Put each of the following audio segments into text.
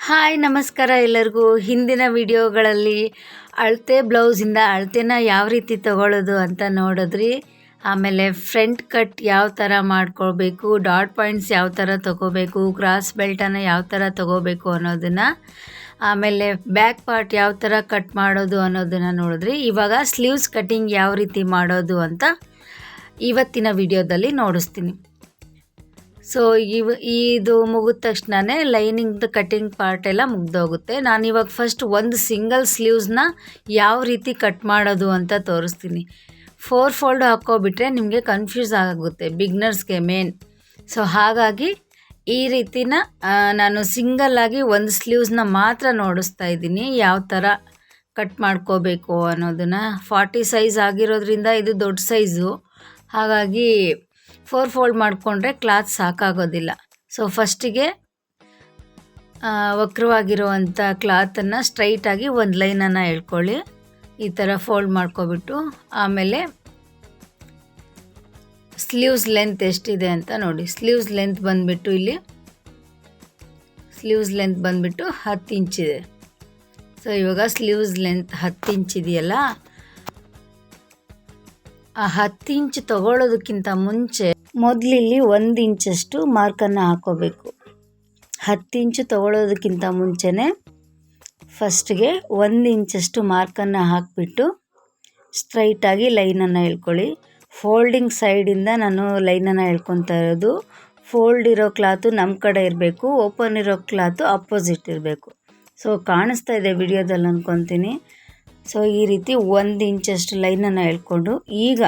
Hi ನಮಸ್ಕಾರ ಎಲ್ಲರಿಗೂ. ಹಿಂದಿನ ವಿಡಿಯೋಗಳಲ್ಲಿ ಅಳತೆ ಬ್ಲೌಸಿಂದ ಅಳತೆನ ಯಾವ ರೀತಿ ತಗೊಳ್ಳೋದು ಅಂತ ನೋಡಿದ್ರಿ. ಆಮೇಲೆ ಫ್ರಂಟ್ ಕಟ್ ಯಾವ ಥರ ಮಾಡ್ಕೊಳ್ಬೇಕು, ಡಾಟ್ ಪಾಯಿಂಟ್ಸ್ ಯಾವ ಥರ ತೊಗೋಬೇಕು, ಕ್ರಾಸ್ ಬೆಲ್ಟನ್ನು ಯಾವ ಥರ ತೊಗೋಬೇಕು ಅನ್ನೋದನ್ನು, ಆಮೇಲೆ ಬ್ಯಾಕ್ ಪಾರ್ಟ್ ಯಾವ ಥರ ಕಟ್ ಮಾಡೋದು ಅನ್ನೋದನ್ನು ನೋಡಿದ್ರಿ. ಇವಾಗ ಸ್ಲೀವ್ಸ್ ಕಟ್ಟಿಂಗ್ ಯಾವ ರೀತಿ ಮಾಡೋದು ಅಂತ ಇವತ್ತಿನ ವಿಡಿಯೋದಲ್ಲಿ ನೋಡಿಸ್ತೀನಿ. ಸೊ ಇದು ಮುಗಿದ ತಕ್ಷಣವೇ ಲೈನಿಂಗ್ದು ಕಟ್ಟಿಂಗ್ ಪಾರ್ಟ್ ಎಲ್ಲ ಮುಗ್ದೋಗುತ್ತೆ. ನಾನಿವಾಗ ಫಸ್ಟ್ ಒಂದು ಸಿಂಗಲ್ ಸ್ಲೀವ್ಸ್ನ ಯಾವ ರೀತಿ ಕಟ್ ಮಾಡೋದು ಅಂತ ತೋರಿಸ್ತೀನಿ. 4 ಫೋಲ್ಡ್ ಹಾಕ್ಕೊಬಿಟ್ರೆ ನಿಮಗೆ ಕನ್ಫ್ಯೂಸ್ ಆಗುತ್ತೆ ಬಿಗ್ನರ್ಸ್ಗೆ ಮೇನ್. ಸೊ ಹಾಗಾಗಿ ಈ ರೀತಿನ ನಾನು ಸಿಂಗಲ್ಲಾಗಿ ಒಂದು ಸ್ಲೀವ್ಸ್ನ ಮಾತ್ರ ನೋಡಿಸ್ತಾ ಇದ್ದೀನಿ ಯಾವ ಥರ ಕಟ್ ಮಾಡ್ಕೋಬೇಕು ಅನ್ನೋದನ್ನು. 40 ಸೈಜ್ ಆಗಿರೋದ್ರಿಂದ ಇದು ದೊಡ್ಡ ಸೈಜು, ಹಾಗಾಗಿ 4 ಫೋಲ್ಡ್ ಮಾಡಿಕೊಂಡ್ರೆ ಕ್ಲಾತ್ ಸಾಕಾಗೋದಿಲ್ಲ. ಸೊ ಫಸ್ಟಿಗೆ ವಕ್ರವಾಗಿರುವಂಥ ಕ್ಲಾತನ್ನು ಸ್ಟ್ರೈಟಾಗಿ ಒಂದು ಲೈನನ್ನು ಎಳ್ಕೊಳ್ಳಿ. ಈ ಥರ ಫೋಲ್ಡ್ ಮಾಡ್ಕೊಬಿಟ್ಟು ಆಮೇಲೆ ಸ್ಲೀವ್ಸ್ ಲೆಂತ್ ಎಷ್ಟಿದೆ ಅಂತ ನೋಡಿ. ಸ್ಲೀವ್ಸ್ ಲೆಂತ್ ಬಂದುಬಿಟ್ಟು ಇಲ್ಲಿ 10 ಇಂಚಿದೆ. ಸೊ ಇವಾಗ ಸ್ಲೀವ್ಸ್ ಲೆಂತ್ 10 ಇಂಚಿದೆಯಲ್ಲ, ಆ 10 ಇಂಚ್ ತಗೊಳ್ಳೋದಕ್ಕಿಂತ ಮುಂಚೆ ಮೊದಲಿಲ್ಲಿ 1 ಇಂಚಷ್ಟು ಮಾರ್ಕನ್ನು ಹಾಕೋಬೇಕು. 10 ಇಂಚು ತಗೊಳ್ಳೋದಕ್ಕಿಂತ ಮುಂಚೆನೇ ಫಸ್ಟ್ಗೆ 1 ಇಂಚಷ್ಟು ಮಾರ್ಕನ್ನು ಹಾಕಿಬಿಟ್ಟು ಸ್ಟ್ರೈಟಾಗಿ ಲೈನನ್ನು ಎಳ್ಕೊಳ್ಳಿ. ಫೋಲ್ಡಿಂಗ್ ಸೈಡಿಂದ ನಾನು ಲೈನನ್ನು ಎಳ್ಕೊತಾ ಇರೋದು. ಫೋಲ್ಡ್ ಇರೋ ಕ್ಲಾತು ನಮ್ಮ ಕಡೆ ಇರಬೇಕು, ಓಪನ್ ಇರೋ ಕ್ಲಾತು ಅಪೋಸಿಟ್ ಇರಬೇಕು. ಸೊ ಕಾಣಿಸ್ತಾ ಇದೆ ವಿಡಿಯೋದಲ್ಲಿ ಅಂದ್ಕೊತೀನಿ. ಸೊ ಈ ರೀತಿ 1 ಇಂಚಷ್ಟು ಲೈನನ್ನು ಎಳ್ಕೊಂಡು ಈಗ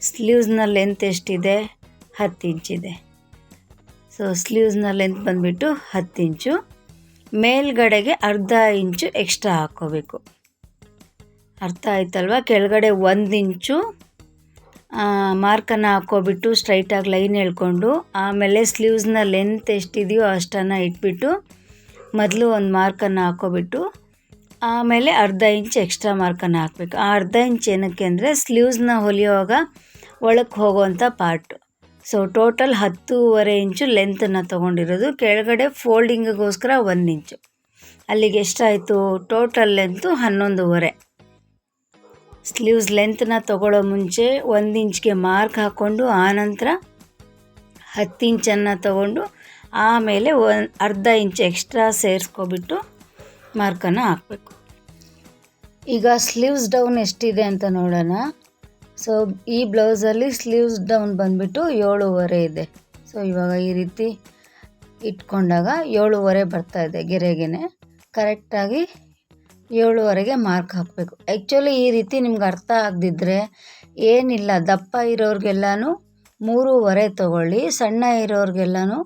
ಸ್ಲೀವ್ಸ್ನ ಲೆಂತ್ ಎಷ್ಟಿದೆ, 10 ಇಂಚಿದೆ. ಸೊ ಸ್ಲೀವ್ಸ್ನ ಲೆಂತ್ ಬಂದುಬಿಟ್ಟು 10 ಇಂಚು. ಮೇಲ್ಗಡೆಗೆ ಅರ್ಧ ಇಂಚು ಎಕ್ಸ್ಟ್ರಾ ಹಾಕ್ಕೋಬೇಕು. ಅರ್ಥ ಆಯ್ತಲ್ವ? ಕೆಳಗಡೆ 1 ಇಂಚು ಮಾರ್ಕನ್ನು ಹಾಕ್ಕೊಬಿಟ್ಟು ಸ್ಟ್ರೈಟಾಗಿ ಲೈನ್ ಎಳ್ಕೊಂಡು ಆಮೇಲೆ ಸ್ಲೀವ್ಸ್ನ ಲೆಂತ್ ಎಷ್ಟಿದೆಯೋ ಅಷ್ಟನ್ನು ಇಟ್ಬಿಟ್ಟು ಮೊದಲು ಒಂದು ಮಾರ್ಕನ್ನು ಹಾಕ್ಕೊಬಿಟ್ಟು ಆಮೇಲೆ ಅರ್ಧ ಇಂಚ್ ಎಕ್ಸ್ಟ್ರಾ ಮಾರ್ಕನ್ನು ಹಾಕಬೇಕು. ಆ ಅರ್ಧ ಇಂಚ್ ಏನಕ್ಕೆ ಅಂದರೆ ಸ್ಲೀವ್ಸ್ನ ಹೊಲಿಯುವಾಗ ಒಳಕ್ಕೆ ಹೋಗೋವಂಥ ಪಾರ್ಟು. ಸೊ ಟೋಟಲ್ 10.5 ಇಂಚು ಲೆಂತನ್ನು ತೊಗೊಂಡಿರೋದು. ಕೆಳಗಡೆ ಫೋಲ್ಡಿಂಗಿಗೋಸ್ಕರ 1 ಇಂಚು. ಅಲ್ಲಿಗೆ ಎಷ್ಟಾಯಿತು? Total length 11.5. ಸ್ಲೀವ್ಸ್ ಲೆಂತನ್ನ ತೊಗೊಳ್ಳೋ ಮುಂಚೆ 1 ಇಂಚ್ಗೆ ಮಾರ್ಕ್ ಹಾಕ್ಕೊಂಡು ಆನಂತರ 10 ಇಂಚನ್ನು ತಗೊಂಡು ಆಮೇಲೆ ಅರ್ಧ ಇಂಚ್ ಎಕ್ಸ್ಟ್ರಾ ಸೇರಿಸ್ಕೊಬಿಟ್ಟು ಮಾರ್ಕನ್ನು ಹಾಕಬೇಕು. ಈಗ ಸ್ಲೀವ್ಸ್ ಡೌನ್ ಎಷ್ಟಿದೆ ಅಂತ ನೋಡೋಣ. ಸೊ ಈ ಬ್ಲೌಸಲ್ಲಿ ಸ್ಲೀವ್ಸ್ ಡೌನ್ ಬಂದುಬಿಟ್ಟು 7.5 ಇದೆ. ಸೊ ಇವಾಗ ಈ ರೀತಿ ಇಟ್ಕೊಂಡಾಗ 7.5 ಬರ್ತಾ ಇದೆ. ಗೆರೆಗೆನೆ ಕರೆಕ್ಟಾಗಿ 7.5ಗೆ ಮಾರ್ಕ್ ಹಾಕಬೇಕು. ಆ್ಯಕ್ಚುಲಿ ಈ ರೀತಿ ನಿಮ್ಗೆ ಅರ್ಥ ಆಗದಿದ್ದರೆ ಏನಿಲ್ಲ, ದಪ್ಪ ಇರೋರಿಗೆಲ್ಲನೂ 3.5 ತೊಗೊಳ್ಳಿ, ಸಣ್ಣ ಇರೋರಿಗೆಲ್ಲನೂ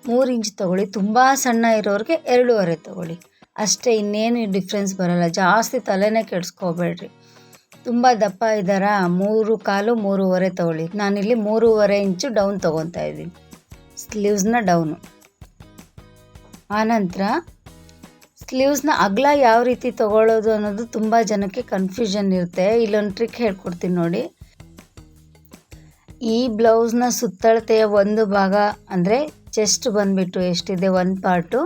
3 ಇಂಚ್ ತೊಗೊಳ್ಳಿ, ತುಂಬ ಸಣ್ಣ ಇರೋರಿಗೆ 2.5 ತೊಗೊಳ್ಳಿ ಅಷ್ಟೇ. ಇನ್ನೇನು ಡಿಫ್ರೆನ್ಸ್ ಬರೋಲ್ಲ. ಜಾಸ್ತಿ ತಲೆನೇ ಕೆಡಿಸ್ಕೋಬೇಡ್ರಿ. ತುಂಬ ದಪ್ಪ ಇದ್ದಾರಾ, 3.25 3.5 ತೊಗೊಳ್ಳಿ. ನಾನಿಲ್ಲಿ 3.5 ಇಂಚು ಡೌನ್ ತೊಗೊತಾ ಇದ್ದೀನಿ, ಸ್ಲೀವ್ಸ್ನ ಡೌನು. ಆನಂತರ ಸ್ಲೀವ್ಸ್ನ ಅಗಲ ಯಾವ ರೀತಿ ತೊಗೊಳ್ಳೋದು ಅನ್ನೋದು ತುಂಬ ಜನಕ್ಕೆ ಕನ್ಫ್ಯೂಷನ್ ಇರುತ್ತೆ. ಇಲ್ಲೊಂದು ಟ್ರಿಕ್ ಹೇಳ್ಕೊಡ್ತೀನಿ ನೋಡಿ. ಈ ಬ್ಲೌಸ್ನ ಸುತ್ತಳತೆಯ ಒಂದು ಭಾಗ ಅಂದರೆ ಚೆಸ್ಟ್ ಬಂದುಬಿಟ್ಟು ಎಷ್ಟಿದೆ, ಒಂದು ಪಾರ್ಟು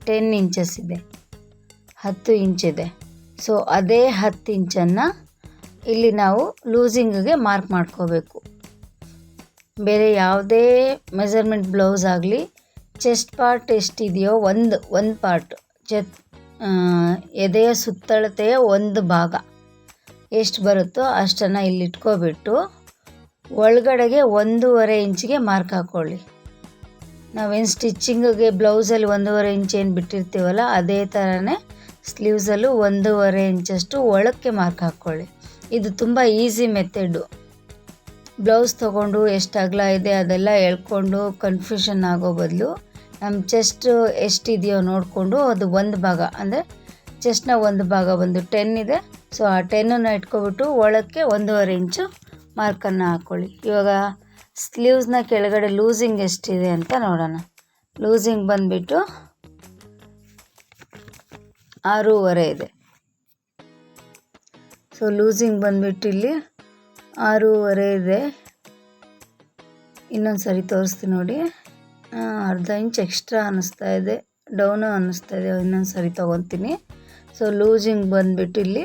10 ಇಂಚಸ್ ಇದೆ, 10 ಇಂಚಿದೆ. ಸೊ ಅದೇ 10 ಇಂಚನ್ನು ಇಲ್ಲಿ ನಾವು ಲೂಸಿಂಗಿಗೆ ಮಾರ್ಕ್ ಮಾಡ್ಕೋಬೇಕು. ಬೇರೆ ಯಾವುದೇ ಮೆಜರ್ಮೆಂಟ್ ಬ್ಲೌಸ್ ಆಗಲಿ ಚೆಸ್ಟ್ ಪಾರ್ಟ್ ಎಷ್ಟಿದೆಯೋ ಒಂದು ಪಾರ್ಟ್, ಎದೆಯ ಸುತ್ತಳತೆಯ ಒಂದು ಭಾಗ ಎಷ್ಟು ಬರುತ್ತೋ ಅಷ್ಟನ್ನು ಇಲ್ಲಿ ಇಟ್ಕೊಬಿಟ್ಟು ಒಳಗಡೆಗೆ 1.5 ಇಂಚಿಗೆ ಮಾರ್ಕ್ ಹಾಕ್ಕೊಳ್ಳಿ. ನಾವೇನು ಸ್ಟಿಚ್ಚಿಂಗಿಗೆ ಬ್ಲೌಸಲ್ಲಿ 1.5 ಇಂಚ್ ಏನು ಬಿಟ್ಟಿರ್ತೀವಲ್ಲ ಅದೇ ಥರನೇ ಸ್ಲೀವ್ಸಲ್ಲೂ 1.5 ಇಂಚಷ್ಟು ಒಳಕ್ಕೆ ಮಾರ್ಕ್ ಹಾಕ್ಕೊಳ್ಳಿ. ಇದು ತುಂಬ ಈಸಿ ಮೆಥಡು. ಬ್ಲೌಸ್ ತೊಗೊಂಡು ಎಷ್ಟು ಅಗಲ ಇದೆ ಅದೆಲ್ಲ ಎಳ್ಕೊಂಡು ಕನ್ಫ್ಯೂಷನ್ ಆಗೋ ಬದಲು ನಮ್ಮ ಚೆಸ್ಟ್ ಎಷ್ಟಿದೆಯೋ ನೋಡಿಕೊಂಡು ಅದು ಒಂದು ಭಾಗ ಅಂದರೆ ಚೆಸ್ಟ್ನ ಒಂದು ಭಾಗ ಬಂದು 10 ಇದೆ. ಸೊ ಆ 10ಅನ್ನು ಇಟ್ಕೊಬಿಟ್ಟು ಒಳಕ್ಕೆ 1.5 ಇಂಚು ಮಾರ್ಕನ್ನು ಹಾಕ್ಕೊಳ್ಳಿ. ಇವಾಗ ಸ್ಲೀವ್ಸ್ನ ಕೆಳಗಡೆ ಲೂಸಿಂಗ್ ಎಷ್ಟಿದೆ ಅಂತ ನೋಡೋಣ. ಲೂಸಿಂಗ್ ಬಂದುಬಿಟ್ಟು 6.5 ಇದೆ. ಸೊ ಲೂಸಿಂಗ್ ಬಂದುಬಿಟ್ಟು ಇಲ್ಲಿ 6.5 ಇದೆ. ಇನ್ನೊಂದು ಸರಿ ತೋರಿಸ್ತೀನಿ ನೋಡಿ. ಅರ್ಧ ಇಂಚ್ ಎಕ್ಸ್ಟ್ರಾ ಅನ್ನಿಸ್ತಾ ಇದೆ ಡೌನು ಅನ್ನಿಸ್ತಾ ಇದೆ, ಇನ್ನೊಂದು ಸರಿ ತೊಗೊತೀನಿ. ಸೊ ಲೂಸಿಂಗ್ ಬಂದುಬಿಟ್ಟು ಇಲ್ಲಿ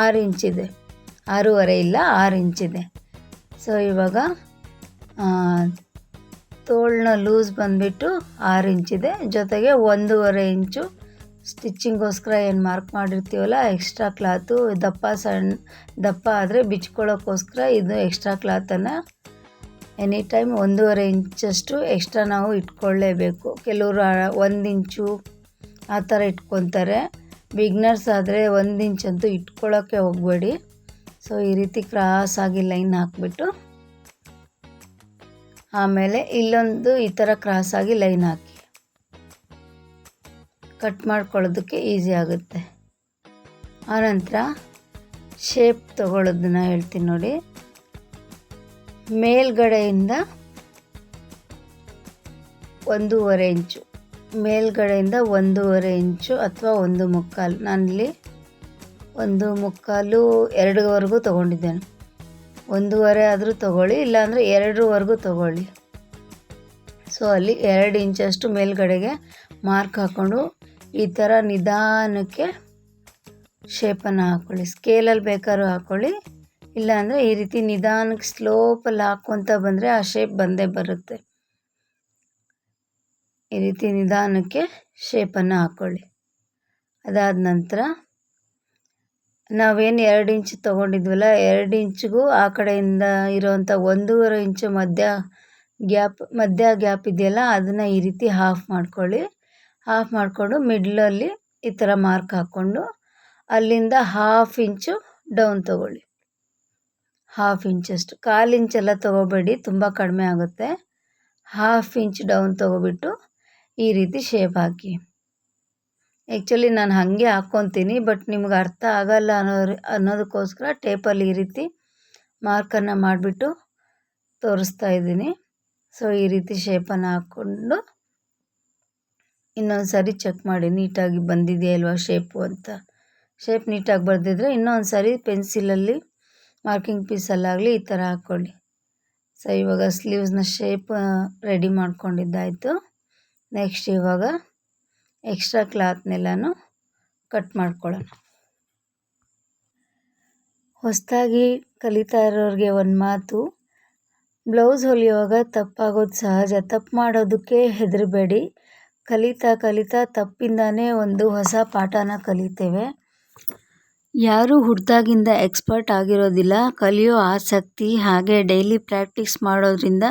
6 ಇಂಚಿದೆ, 6.5 ಇಲ್ಲ 6 ಇಂಚಿದೆ. ಸೊ ಇವಾಗ ತೋಳನ್ನ ಲೂಸ್ ಬಂದುಬಿಟ್ಟು 6 ಇಂಚಿದೆ, ಜೊತೆಗೆ 1.5 ಇಂಚು ಸ್ಟಿಚ್ಚಿಂಗೋಸ್ಕರ ಏನು ಮಾರ್ಕ್ ಮಾಡಿರ್ತೀವಲ್ಲ ಎಕ್ಸ್ಟ್ರಾ ಕ್ಲಾತು, ದಪ್ಪ ಆದರೆ ಬಿಚ್ಕೊಳ್ಳೋಕ್ಕೋಸ್ಕರ ಇದು ಎಕ್ಸ್ಟ್ರಾ ಕ್ಲಾತನ್ನು ಎನಿ ಟೈಮ್ 1.5 ಇಂಚಷ್ಟು ಎಕ್ಸ್ಟ್ರಾ ನಾವು ಇಟ್ಕೊಳ್ಳೇಬೇಕು. ಕೆಲವರು 1 ಇಂಚು ಆ ಥರ ಇಟ್ಕೊತಾರೆ. ಬಿಗ್ನರ್ಸ್ ಆದರೆ 1 ಇಂಚಂತೂ ಇಟ್ಕೊಳ್ಳೋಕ್ಕೆ ಹೋಗಬೇಡಿ. ಸೊ ಈ ರೀತಿ ಕ್ರಾಸಾಗಿ ಲೈನ್ ಹಾಕಿಬಿಟ್ಟು ಆಮೇಲೆ ಇಲ್ಲೊಂದು ಈ ಥರ ಕ್ರಾಸಾಗಿ ಲೈನ್ ಹಾಕಿ ಕಟ್ ಮಾಡ್ಕೊಳ್ಳೋದಕ್ಕೆ ಈಸಿ ಆಗುತ್ತೆ. ಆನಂತರ ಶೇಪ್ ತಗೊಳ್ಳೋದನ್ನ ಹೇಳ್ತೀನಿ ನೋಡಿ. ಮೇಲ್ಗಡೆಯಿಂದ 1.5 ಇಂಚು, ಮೇಲ್ಗಡೆಯಿಂದ 1.5 ಇಂಚು ಅಥವಾ 1.25, ನಾನಿಲ್ಲಿ 1.25 2ವರೆಗೂ ತೊಗೊಂಡಿದ್ದೇನೆ. 1.5 ಆದರೂ ತೊಗೊಳ್ಳಿ, ಇಲ್ಲಾಂದರೆ 2ವರೆಗೂ ತೊಗೊಳ್ಳಿ. ಸೊ ಅಲ್ಲಿ 2 ಇಂಚಷ್ಟು ಮೇಲ್ಗಡೆಗೆ ಮಾರ್ಕ್ ಹಾಕ್ಕೊಂಡು ಈ ಥರ ನಿಧಾನಕ್ಕೆ ಶೇಪನ್ನು ಹಾಕ್ಕೊಳ್ಳಿ. ಸ್ಕೇಲಲ್ಲಿ ಬೇಕಾದ್ರೂ ಹಾಕ್ಕೊಳ್ಳಿ, ಇಲ್ಲಾಂದರೆ ಈ ರೀತಿ ನಿಧಾನಕ್ಕೆ ಸ್ಲೋಪಲ್ಲಿ ಹಾಕ್ಕೊತ ಬಂದರೆ ಆ ಶೇಪ್ ಬಂದೇ ಬರುತ್ತೆ. ಈ ರೀತಿ ನಿಧಾನಕ್ಕೆ ಶೇಪನ್ನು ಹಾಕ್ಕೊಳ್ಳಿ. ಅದಾದ ನಂತರ ನಾವೇನು 2 ಇಂಚು ತೊಗೊಂಡಿದ್ವಲ್ಲ, 2 ಇಂಚಿಗೂ ಆ ಕಡೆಯಿಂದ ಇರೋವಂಥ 1.5 ಇಂಚು ಮಧ್ಯ ಗ್ಯಾಪ್ ಇದೆಯಲ್ಲ, ಅದನ್ನು ಈ ರೀತಿ ಹಾಫ್ ಮಾಡ್ಕೊಳ್ಳಿ. ಹಾಫ್ ಮಾಡಿಕೊಂಡು ಮಿಡ್ಲಲ್ಲಿ ಈ ಥರ ಮಾರ್ಕ್ ಹಾಕ್ಕೊಂಡು ಅಲ್ಲಿಂದ 1/2 ಇಂಚು ಡೌನ್ ತೊಗೊಳ್ಳಿ. 1/2 ಇಂಚಷ್ಟು, 1/4 ಇಂಚೆಲ್ಲ ತೊಗೋಬೇಡಿ, ತುಂಬ ಕಡಿಮೆ ಆಗುತ್ತೆ. 1/2 ಇಂಚ್ ಡೌನ್ ತೊಗೊಬಿಟ್ಟು ಈ ರೀತಿ ಶೇಪ್ ಹಾಕಿ. ಆ್ಯಕ್ಚುಲಿ ನಾನು ಹಾಗೆ ಹಾಕ್ಕೊತೀನಿ, ಬಟ್ ನಿಮ್ಗೆ ಅರ್ಥ ಆಗಲ್ಲ ಅನ್ನೋದಕ್ಕೋಸ್ಕರ ಟೇಪಲ್ಲಿ ಈ ರೀತಿ ಮಾರ್ಕನ್ನು ಮಾಡಿಬಿಟ್ಟು ತೋರಿಸ್ತಾ ಇದ್ದೀನಿ. ಸೊ ಈ ರೀತಿ ಶೇಪನ್ನು ಹಾಕ್ಕೊಂಡು ಇನ್ನೊಂದು ಸರಿ ಚೆಕ್ ಮಾಡಿ ನೀಟಾಗಿ ಬಂದಿದೆಯಾ ಇಲ್ವಾ ಶೇಪು ಅಂತ. ಶೇಪ್ ನೀಟಾಗಿ ಬರ್ದಿದ್ರೆ ಇನ್ನೊಂದು ಸರಿ ಪೆನ್ಸಿಲಲ್ಲಿ ಮಾರ್ಕಿಂಗ್ ಪೀಸಲ್ಲಾಗಲಿ ಈ ಥರ ಹಾಕ್ಕೊಳ್ಳಿ. ಸೊ ಇವಾಗ ಸ್ಲೀವ್ಸ್ನ ಶೇಪ್ ರೆಡಿ ಮಾಡ್ಕೊಂಡಿದ್ದಾಯಿತು. ನೆಕ್ಸ್ಟ್ ಇವಾಗ ಎಕ್ಸ್ಟ್ರಾ ಕ್ಲಾತ್ನೆಲ್ಲನೂ ಕಟ್ ಮಾಡ್ಕೊಳ್ಳೋಣ. ಹೊಸದಾಗಿ ಕಲಿತಾ ಇರೋರಿಗೆ ಒಂದು ಮಾತು, ಬ್ಲೌಸ್ ಹೊಲಿಯುವಾಗ ತಪ್ಪಾಗೋದು ಸಹಜ. ತಪ್ಪು ಮಾಡೋದಕ್ಕೆ ಹೆದರಬೇಡಿ. ಕಲಿತಾ ತಪ್ಪಿಂದಾನೇ ಒಂದು ಹೊಸ ಪಾಠನ ಕಲಿತೇವೆ. ಯಾರೂ ಹುಟ್ಟಿದಾಗಿಂದ ಎಕ್ಸ್ಪರ್ಟ್ ಆಗಿರೋದಿಲ್ಲ. ಕಲಿಯೋ ಆಸಕ್ತಿ ಹಾಗೆ ಡೈಲಿ ಪ್ರಾಕ್ಟೀಸ್ ಮಾಡೋದ್ರಿಂದ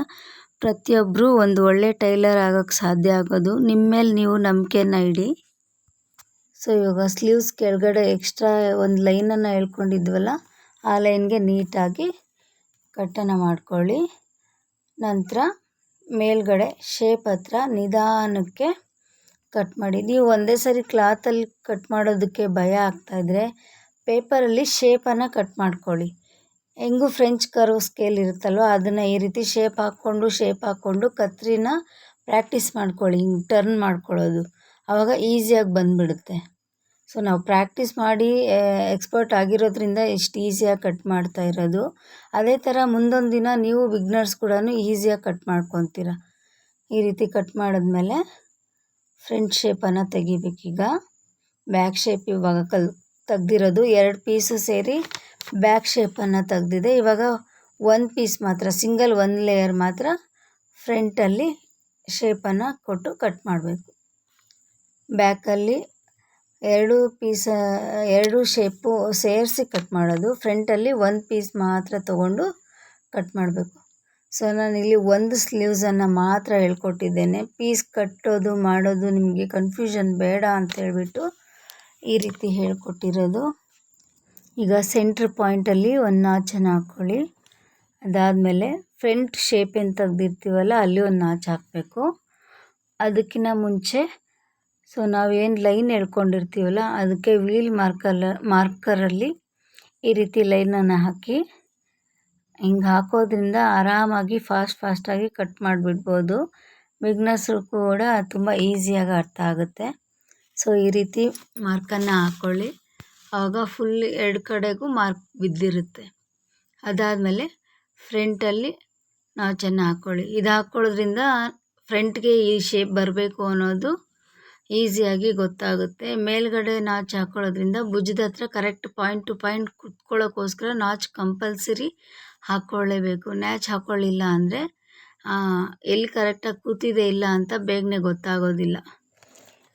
ಪ್ರತಿಯೊಬ್ಬರೂ ಒಂದು ಒಳ್ಳೆ ಟೈಲರ್ ಆಗೋಕ್ಕೆ ಸಾಧ್ಯ ಆಗೋದು. ನಿಮ್ಮ ಮೇಲೆ ನೀವು ನಂಬಿಕೆನ ಇಡಿ. ಸೊ ಇವಾಗ ಸ್ಲೀವ್ಸ್ ಕೆಳಗಡೆ ಎಕ್ಸ್ಟ್ರಾ ಒಂದು ಲೈನನ್ನು ಎಳ್ಕೊಂಡಿದ್ವಲ್ಲ, ಆ ಲೈನ್ಗೆ ನೀಟಾಗಿ ಕಟ್ಟನ್ನು ಮಾಡ್ಕೊಳ್ಳಿ. ನಂತರ ಮೇಲ್ಗಡೆ ಶೇಪ್ ಹತ್ರ ನಿಧಾನಕ್ಕೆ ಕಟ್ ಮಾಡಿ. ನೀವು ಒಂದೇ ಸರಿ ಕ್ಲಾತಲ್ಲಿ ಕಟ್ ಮಾಡೋದಕ್ಕೆ ಭಯ ಆಗ್ತಾಯಿದ್ರೆ ಪೇಪರಲ್ಲಿ ಶೇಪನ್ನು ಕಟ್ ಮಾಡ್ಕೊಳ್ಳಿ. ಹೆಂಗೂ ಫ್ರೆಂಚ್ ಕರ್ವ್ ಸ್ಕೇಲ್ ಇರುತ್ತಲ್ವ, ಅದನ್ನು ಈ ರೀತಿ ಶೇಪ್ ಹಾಕ್ಕೊಂಡು ಕತ್ರಿನ ಪ್ರಾಕ್ಟೀಸ್ ಮಾಡ್ಕೊಳ್ಳಿ. ಹಿಂಗೆ ಟರ್ನ್ ಮಾಡ್ಕೊಳ್ಳೋದು, ಆವಾಗ ಈಸಿಯಾಗಿ ಬಂದುಬಿಡುತ್ತೆ. ಸೊ ನಾವು ಪ್ರಾಕ್ಟೀಸ್ ಮಾಡಿ ಎಕ್ಸ್ಪರ್ಟ್ ಆಗಿರೋದ್ರಿಂದ ಇಷ್ಟು ಈಸಿಯಾಗಿ ಕಟ್ ಮಾಡ್ತಾ ಇರೋದು. ಅದೇ ಥರ ಮುಂದೊಂದು ದಿನ ನೀವು ಬಿಗ್ನರ್ಸ್ ಕೂಡ ಈಸಿಯಾಗಿ ಕಟ್ ಮಾಡ್ಕೊತೀರ. ಈ ರೀತಿ ಕಟ್ ಮಾಡಿದ್ಮೇಲೆ ಫ್ರಂಟ್ ಶೇಪನ್ನು ತೆಗಿಬೇಕೀಗ. ಬ್ಯಾಕ್ ಶೇಪ್ ಇವಾಗ ತೆಗ್ದಿರೋದು 2 ಪೀಸು ಸೇರಿ ಬ್ಯಾಕ್ ಶೇಪನ್ನು ತೆಗ್ದಿದೆ. ಇವಾಗ 1 ಪೀಸ್ ಮಾತ್ರ, ಸಿಂಗಲ್ 1 ಲೇಯರ್ ಮಾತ್ರ ಫ್ರಂಟಲ್ಲಿ ಶೇಪನ್ನು ಕೊಟ್ಟು ಕಟ್ ಮಾಡಬೇಕು. ಬ್ಯಾಕಲ್ಲಿ 2 ಶೇಪು ಸೇರಿಸಿ ಕಟ್ ಮಾಡೋದು. ಫ್ರಂಟಲ್ಲಿ 1 ಪೀಸ್ ಮಾತ್ರ ತೊಗೊಂಡು ಕಟ್ ಮಾಡಬೇಕು. ಸೊ ನಾನಿಲ್ಲಿ 1 ಸ್ಲೀವ್ಸನ್ನು ಮಾತ್ರ ಹೇಳ್ಕೊಟ್ಟಿದ್ದೇನೆ. ಪೀಸ್ ಕಟ್ಟೋದು ಮಾಡೋದು ನಿಮಗೆ ಕನ್ಫ್ಯೂಷನ್ ಬೇಡ ಅಂತೇಳ್ಬಿಟ್ಟು ಈ ರೀತಿ ಹೇಳ್ಕೊಟ್ಟಿರೋದು. ಈಗ ಸೆಂಟ್ರ್ ಪಾಯಿಂಟಲ್ಲಿ ಒಂದು ನಾಚನ್ನು ಹಾಕ್ಕೊಳ್ಳಿ. ಅದಾದಮೇಲೆ ಫ್ರಂಟ್ ಶೇಪ್ ಏನು ತೆಗ್ದಿರ್ತೀವಲ್ಲ ಅಲ್ಲಿ ಒಂದು ನಾಚು ಹಾಕಬೇಕು. ಅದಕ್ಕಿಂತ ಮುಂಚೆ ಸೊ ನಾವೇನು ಲೈನ್ ಎಳ್ಕೊಂಡಿರ್ತೀವಲ್ಲ ಅದಕ್ಕೆ ವೀಲ್ ಮಾರ್ಕರಲ್ಲಿ ಈ ರೀತಿ ಲೈನನ್ನು ಹಾಕಿ ಹಿಂಗೆ ಹಾಕೋದ್ರಿಂದ ಆರಾಮಾಗಿ ಫಾಸ್ಟಾಗಿ ಕಟ್ ಮಾಡಿಬಿಡ್ಬೋದು. ಬಿಗ್ನರ್ಸ್ರು ಕೂಡ ತುಂಬ ಈಸಿಯಾಗಿ ಅರ್ಥ ಆಗುತ್ತೆ. ಸೊ ಈ ರೀತಿ ಮಾರ್ಕನ್ನು ಹಾಕ್ಕೊಳ್ಳಿ. ಆವಾಗ ಫುಲ್ 2 ಕಡೆಗೂ ಮಾರ್ಕ್ ಬಿದ್ದಿರುತ್ತೆ. ಅದಾದಮೇಲೆ ಫ್ರಂಟಲ್ಲಿ ನಾಚನ್ನು ಹಾಕ್ಕೊಳ್ಳಿ. ಇದು ಹಾಕ್ಕೊಳ್ಳೋದ್ರಿಂದ ಫ್ರಂಟ್ಗೆ ಈ ಶೇಪ್ ಬರಬೇಕು ಅನ್ನೋದು ಈಸಿಯಾಗಿ ಗೊತ್ತಾಗುತ್ತೆ. ಮೇಲ್ಗಡೆ ನಾಚ್ ಹಾಕೊಳ್ಳೋದ್ರಿಂದ ಭುಜದ ಹತ್ರ ಕರೆಕ್ಟ್ ಪಾಯಿಂಟ್ ಟು ಪಾಯಿಂಟ್ ಕುತ್ಕೊಳ್ಳೋಕ್ಕೋಸ್ಕರ ನಾಚ್ ಕಂಪಲ್ಸರಿ ಹಾಕ್ಕೊಳ್ಳೇಬೇಕು. ನ್ಯಾಚ್ ಹಾಕ್ಕೊಳ್ಳಿಲ್ಲ ಅಂದರೆ ಎಲ್ಲಿ ಕರೆಕ್ಟಾಗಿ ಕೂತಿದೆ ಇಲ್ಲ ಅಂತ ಬೇಗನೆ ಗೊತ್ತಾಗೋದಿಲ್ಲ.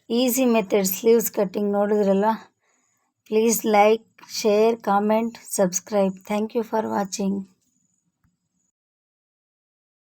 ಈಸಿ ಮೆಥಡ್ ಸ್ಲೀವ್ಸ್ ಕಟ್ಟಿಂಗ್ ನೋಡಿದ್ರಲ್ಲ. Please like, share, comment, subscribe. Thank you for watching.